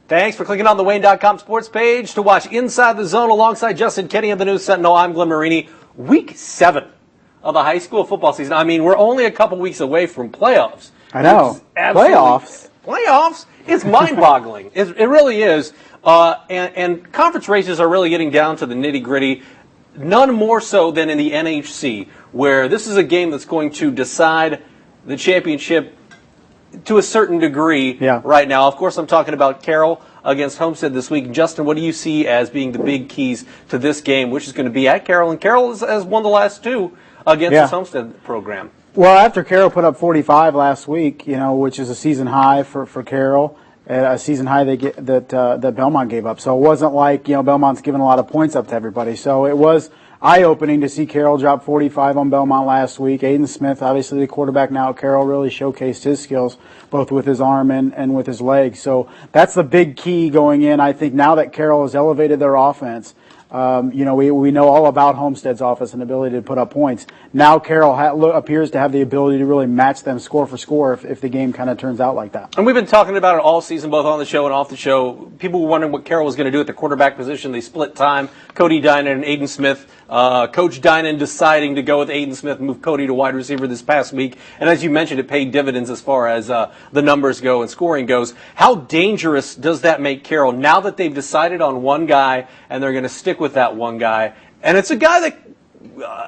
Thanks for clicking on the Wayne.com sports page to watch Inside the Zone alongside Justin Kenny of the News Sentinel. I'm Glenn Marini. Week 7 of the high school football season. I mean, we're only a couple weeks away from playoffs. I know. Playoffs? Playoffs? It's mind-boggling. It really is. And conference races are really getting down to the nitty-gritty. None more so than in the NHC, where this is a game that's going to decide the championship to a certain degree right now. Of course, I'm talking about Carroll against Homestead this week. Justin, what do you see as being the big keys to this game, which is going to be at Carroll? And Carroll has won the last 2 against this Homestead program. Well, after Carroll put up 45 last week, which is a season high for Carroll, a season high that Belmont gave up. So it wasn't like Belmont's given a lot of points up to everybody. So it was eye-opening to see Carroll drop 45 on Belmont last week. Aiden Smith, obviously the quarterback now at Carroll, really showcased his skills both with his arm and with his leg. So that's the big key going in. I think now that Carroll has elevated their offense, we know all about Homestead's offense and ability to put up points. Now Carroll appears to have the ability to really match them score for score if the game kind of turns out like that. And we've been talking about it all season, both on the show and off the show. People were wondering what Carroll was going to do at the quarterback position. They split time. Cody Dinan and Aiden Smith. Coach Dinan deciding to go with Aiden Smith and move Cody to wide receiver this past week. And as you mentioned, it paid dividends as far as the numbers go and scoring goes. How dangerous does that make Carroll now that they've decided on one guy and they're going to stick with that one guy? And it's a guy that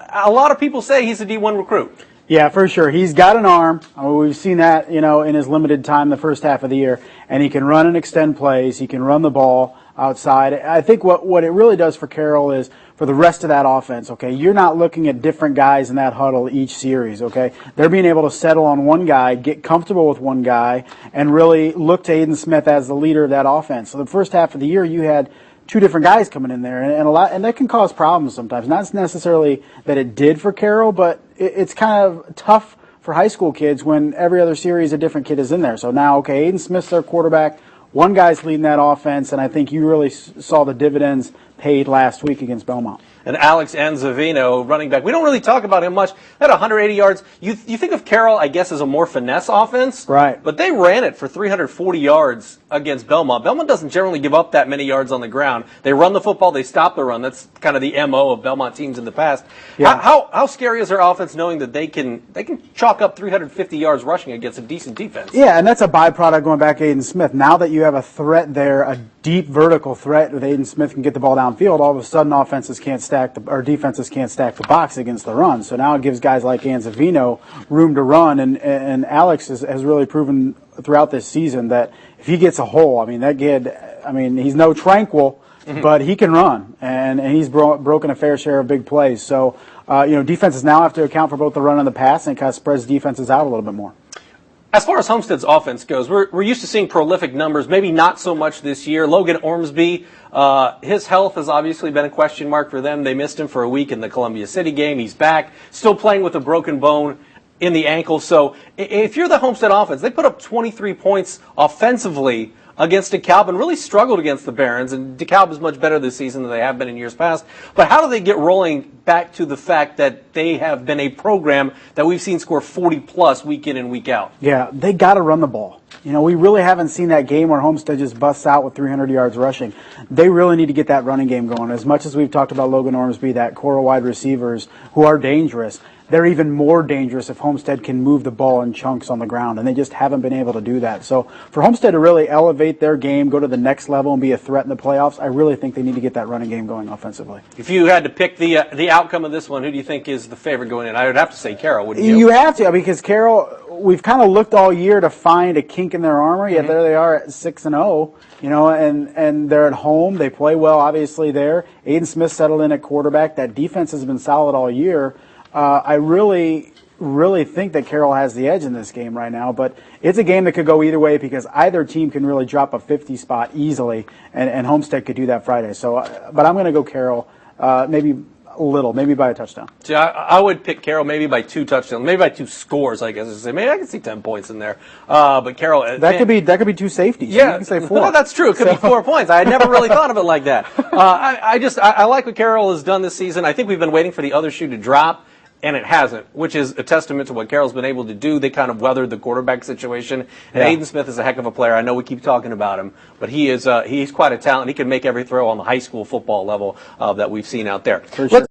a lot of people say he's a D1 recruit. Yeah, for sure. He's got an arm. We've seen that, in his limited time the first half of the year. And he can run and extend plays. He can run the ball outside. I think what it really does for Carroll is for the rest of that offense, okay, you're not looking at different guys in that huddle each series, okay? They're being able to settle on one guy, get comfortable with one guy, and really look to Aiden Smith as the leader of that offense. So the first half of the year, you had 2 different guys coming in there, and that can cause problems sometimes. Not necessarily that it did for Carroll, but it's kind of tough for high school kids when every other series a different kid is in there. So now, okay, Aiden Smith's their quarterback. One guy's leading that offense, and I think you really saw the dividends paid last week against Belmont. And Alex Anzavino, running back. We don't really talk about him much. Had 180 yards. You think of Carroll, I guess, as a more finesse offense. Right. But they ran it for 340 yards against Belmont. Belmont doesn't generally give up that many yards on the ground. They run the football. They stop the run. That's kind of the MO of Belmont teams in the past. Yeah. How scary is their offense knowing that they can chalk up 350 yards rushing against a decent defense? Yeah, and that's a byproduct going back to Aiden Smith. Now that you have a threat there, a deep vertical threat with Aiden Smith can get the ball downfield, all of a sudden defenses can't stack the box against the run. So now it gives guys like Anzavino room to run, and Alex has really proven throughout this season that if he gets a hole, that kid, he's no tranquil, but he can run, and he's broken a fair share of big plays. So, defenses now have to account for both the run and the pass, and it kind of spreads defenses out a little bit more. As far as Homestead's offense goes, we're used to seeing prolific numbers, maybe not so much this year. Logan Ormsby, his health has obviously been a question mark for them. They missed him for a week in the Columbia City game. He's back, still playing with a broken bone in the ankle. So if you're the Homestead offense, they put up 23 points offensively against DeKalb and really struggled against the Barons. And DeKalb is much better this season than they have been in years past. But how do they get rolling back to the fact that they have been a program that we've seen score 40-plus week in and week out? Yeah, they got to run the ball. We really haven't seen that game where Homestead just busts out with 300 yards rushing. They really need to get that running game going. As much as we've talked about Logan Ormsby, that core wide receivers who are dangerous, they're even more dangerous if Homestead can move the ball in chunks on the ground, and they just haven't been able to do that. So for Homestead to really elevate their game, go to the next level, and be a threat in the playoffs, I really think they need to get that running game going offensively. If you had to pick the outcome of this one, who do you think is the favorite going in? I would have to say Carroll, wouldn't you? You have to, because Carroll, we've kind of looked all year to find a kink in their armor, yet there they are at 6-0, and they're at home. They play well, obviously, there. Aiden Smith settled in at quarterback. That defense has been solid all year. I really think that Carroll has the edge in this game right now, but it's a game that could go either way because either team can really drop a 50 spot easily, and Homestead could do that Friday. So, but I'm going to go Carroll, maybe a little, maybe by a touchdown. See, I would pick Carroll maybe by 2 touchdowns, maybe by 2 scores, I guess. Maybe I can see 10 points in there. But Carroll, that could be 2 safeties. Yeah, you can say 4. No, that's true. It could be 4 points. I had never really thought of it like that. I like what Carroll has done this season. I think we've been waiting for the other shoe to drop. and it hasn't, which is a testament to what Carroll's been able to do. They kind of weathered the quarterback situation. And Yeah. Aiden Smith is a heck of a player. I know we keep talking about him, but he's quite a talent. He can make every throw on the high school football level that we've seen out there. For sure.